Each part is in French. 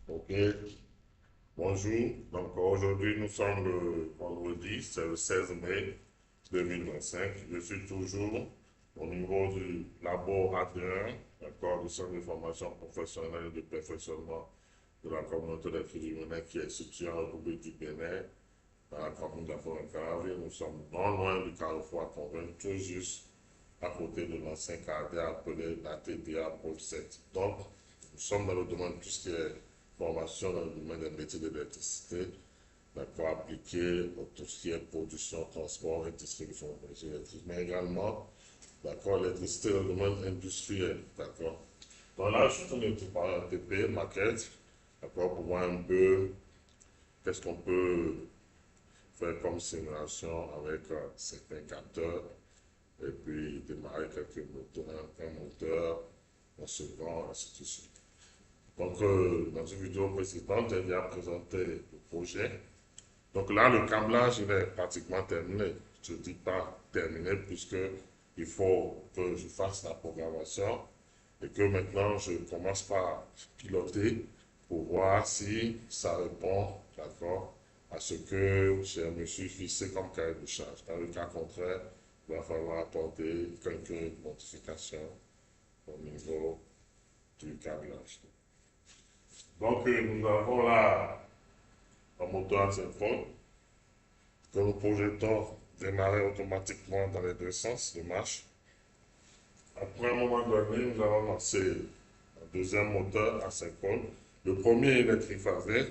Ok, bonjour. Donc aujourd'hui nous sommes le vendredi, c'est le 16 mai 2025. Je suis toujours au niveau du labo AD1, d'accord, du centre de formation professionnelle et de perfectionnement de la communauté des Fédérinés qui est situé en République du Bénin, dans la commune d'Afoncave. Nous sommes non loin du carrefour à Convaincre, tout juste à côté de l'ancien cadre appelé la TDA Pôle 7. Donc, nous sommes dans le domaine de tout ce qui est formation dans le domaine des métiers de l'électricité, d'accord, appliqué à tout ce qui est production, transport et distribution d'énergie électrique, mais également, d'accord, l'électricité dans le domaine industriel, d'accord. Donc là, je suis en train de préparer un TP, maquette, d'accord, pour voir un peu qu'est-ce qu'on peut faire comme simulation avec certains capteurs et puis démarrer quelques moteurs, un moteur, un second, ainsi de suite. Donc, dans une vidéo précédente, j'ai déjà présenté le projet. Donc là, le câblage, il est pratiquement terminé. Je ne dis pas terminé puisque il faut que je fasse la programmation et que maintenant je commence par piloter pour voir si ça répond, d'accord, à ce que je me suis fixé comme cahier de charge. Dans le cas contraire, il va falloir apporter quelques modifications au niveau du câblage. Donc, nous avons là un moteur asynchrone que nous projetons démarrer automatiquement dans les deux sens de marche. Après un moment donné, nous allons lancer un deuxième moteur asynchrone. Le premier il est triphasé,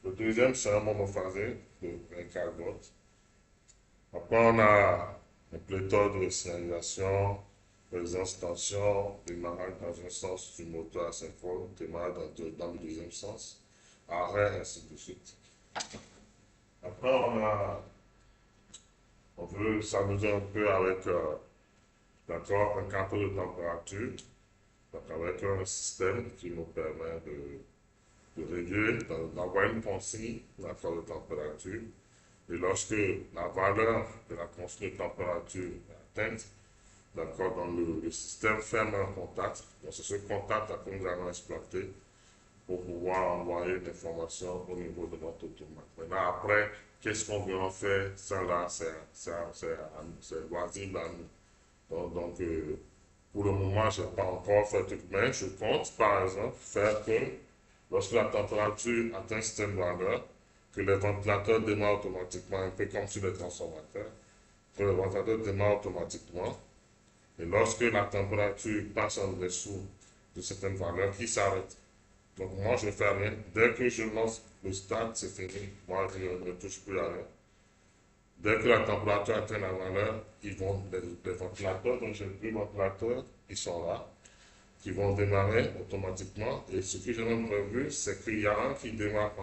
le deuxième c'est un monophasé de 24 volts. Après, on a un pléthore de signalisation, présence, tension, démarrage dans un sens du moteur asynchrone, démarrage dans le deuxième sens, arrêt, ainsi de suite. Après, on veut s'amuser un peu avec d'accord, un capteur de température, donc avec un système qui nous permet de régler, d'avoir une consigne, d'accord, de température. Et lorsque la valeur de la consigne de température est atteinte, d'accord, dans le système ferme un contact. Donc c'est ce contact que nous allons exploiter pour pouvoir envoyer l'information au niveau de notre automate. Maintenant, après, qu'est-ce qu'on veut en faire? Ça là, c'est loisible à nous. Donc, pour le moment, je n'ai pas encore fait tout, mais je compte, par exemple, faire que lorsque la température atteint certaine valeur, que les ventilateurs démarrent automatiquement, un peu comme sur les transformateurs, que le ventilateur démarre automatiquement, et lorsque la température passe en dessous de certaines valeurs, qui s'arrête. Donc moi, je ne fais rien. Dès que je lance le stade, c'est fini. Moi, je ne touche plus à rien. Dès que la température atteint la valeur, les ventilateurs, donc j'ai deux ventilateurs, ils sont là, qui vont démarrer automatiquement. Et ce que j'ai même prévu, c'est qu'il y a un qui démarre,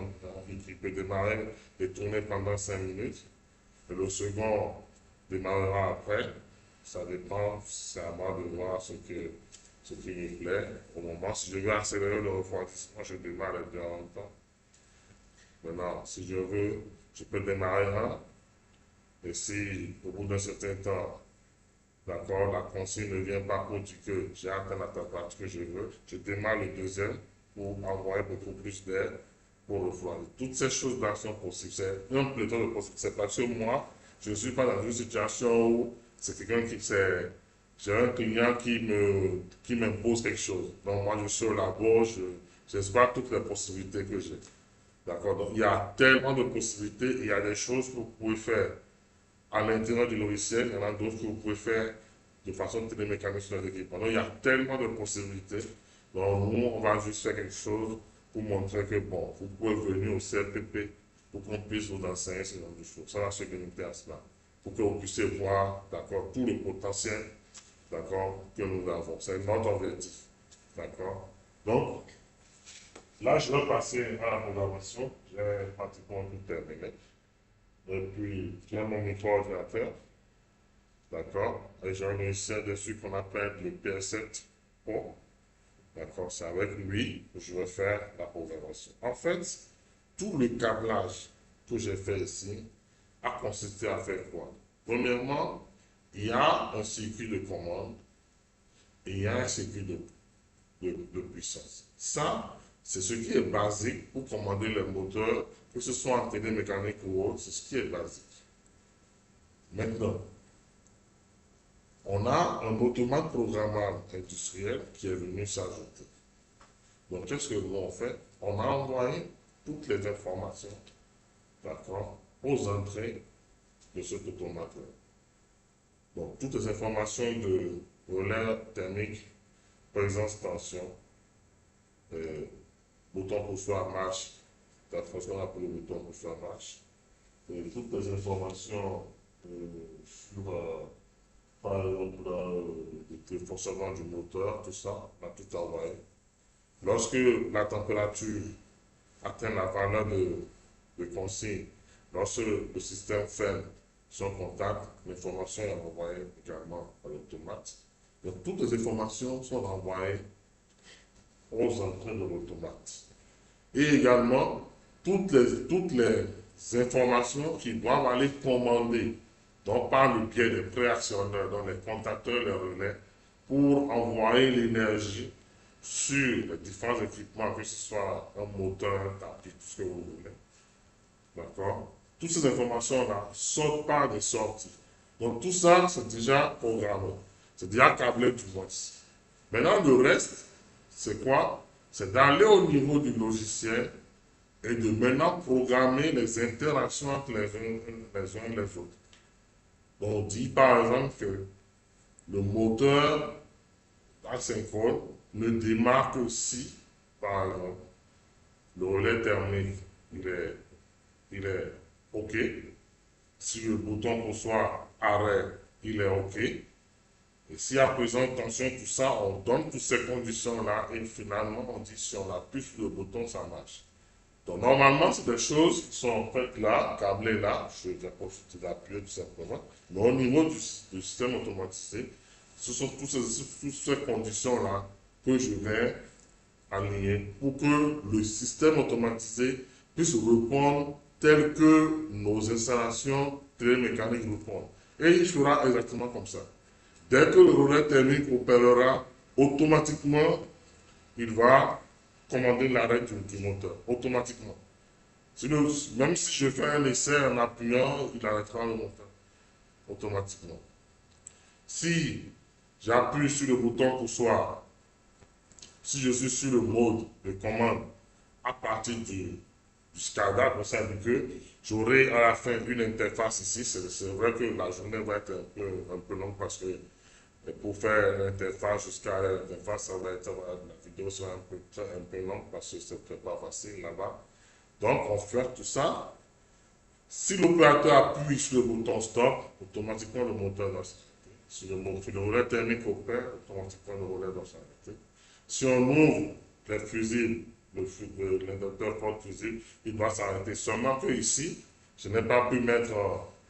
qui peut démarrer et tourner pendant 5 minutes. Et le second démarrera après. Ça dépend, c'est à moi de voir ce qui me plaît. Au moment, si je veux accélérer le refroidissement, je démarre les deux en même temps. Maintenant, si je veux, je peux démarrer un. Et si, au bout d'un certain temps, d'accord, la consigne ne vient pas pour dire que j'ai atteint la température que je veux, je démarre le deuxième pour envoyer beaucoup plus d'air pour refroidir. Toutes ces choses-là sont possibles. C'est un pléthore de possibles. C'est parce que moi, je ne suis pas dans une situation où c'est quelqu'un qui c'est. J'ai un client qui m'impose quelque chose. Donc moi, je suis au labo, j'espère toutes les possibilités que j'ai. D'accord? Donc il y a tellement de possibilités, il y a des choses que vous pouvez faire à l'intérieur du logiciel, il y en a d'autres que vous pouvez faire de façon télémécanique sur les équipements. Donc, il y a tellement de possibilités. Donc, nous, on va juste faire quelque chose pour montrer que, bon, vous pouvez venir au CLPP pour qu'on puisse vous enseigner ce genre de choses. Ça va se limiter à cela. Pour que vous puissiez voir, d'accord, tout le potentiel, d'accord, que nous avons. C'est notre objectif. D'accord? Donc, là, je vais passer à la programmation. J'ai pratiquement tout terminé. Et puis, j'ai mon micro-ordinateur. D'accord? Et j'ai un logiciel dessus qu'on appelle le PS7 Pro. D'accord? C'est avec lui que je vais faire la programmation. En fait, tout le câblage que j'ai fait ici a consisté à faire quoi? Premièrement, il y a un circuit de commande et il y a un circuit de puissance. Ça, C'est ce qui est basique pour commander les moteurs, que ce soit en télé mécanique ou autre, c'est ce qui est basique. Maintenant, on a un automate programmable industriel qui est venu s'ajouter. Donc, qu'est-ce que nous on fait? On a envoyé toutes les informations, d'accord, aux entrées de cet automate. Donc, toutes les informations de relais thermique, présence, tension, bouton poussoir marche, ce qu'on appelle le bouton poussoir marche, et toutes les informations sur, par exemple, le fonctionnement du moteur, tout ça, on a tout envoyé. Lorsque la température atteint la valeur de consigne, lorsque le système ferme son contact, l'information est envoyée également à l'automate. Donc toutes les informations sont renvoyées aux entrées de l'automate. Et également, toutes les informations qui doivent aller commander, donc par le biais des préactionneurs, donc les contacteurs, les relais, pour envoyer l'énergie sur les différents équipements, que ce soit un moteur, un tapis, tout ce que vous voulez. D'accord? Toutes ces informations-là sortent par des sorties. Donc tout ça, c'est déjà programmé. C'est déjà câblé du moins. Maintenant, le reste, c'est quoi? C'est d'aller au niveau du logiciel et de maintenant programmer les interactions entre les uns et les autres. Donc, on dit par exemple que le moteur asynchrone ne démarre que si, par exemple, le relais thermique il est OK. Si le bouton poussoir arrêt, il est OK. Et si à présent tension, tout ça, on donne toutes ces conditions-là et finalement on dit si on appuie sur le bouton, ça marche. Donc normalement, c'est des choses qui sont faites là, câblées là, je vais profiter d'appuyer tout simplement. Mais au niveau du système automatisé, ce sont toutes ces conditions-là que je vais aligner pour que le système automatisé puisse répondre tel que nos installations télémécaniques répondent. Et il fera exactement comme ça. Dès que le relais thermique opérera, automatiquement, il va commander l'arrêt du moteur. Automatiquement. Même si je fais un essai en appuyant, il arrêtera le moteur. Automatiquement. Si j'appuie sur le bouton poussoir, si je suis sur le mode de commande à partir du SCADA, comme ça veut dire que j'aurai à la fin une interface ici. C'est vrai que la journée va être un peu longue parce que pour faire l'interface jusqu'à l'interface, la vidéo sera un peu longue parce que c'est pas facile là-bas. Donc on fait tout ça. Si l'opérateur appuie sur le bouton stop, automatiquement le moteur doit s'arrêter. Si le relais thermique opère, automatiquement le relais doit s'arrêter. Si on ouvre les fusibles, l'inducteur porte-fusible, il doit s'arrêter. Seulement que ici, je n'ai pas pu mettre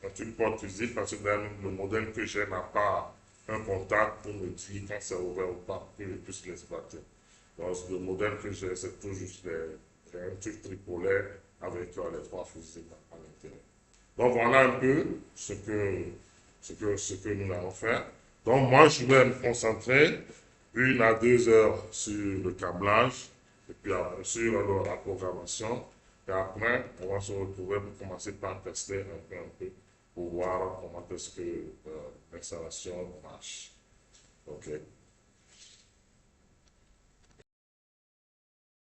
un truc porte-fusible parce que le modèle que j'ai n'a pas un contact pour me dire quand c'est ouvert ou pas, pour que je puisse l'exploiter. Donc le modèle que j'ai, c'est tout juste un truc tripolaire avec les trois fusibles à l'intérieur. Donc voilà un peu ce que nous allons faire. Donc moi, je vais me concentrer 1 à 2 heures sur le câblage, et puis après sur la programmation. Et après, on va se retrouver pour commencer par tester un peu pour voir comment est-ce que l'installation marche. OK.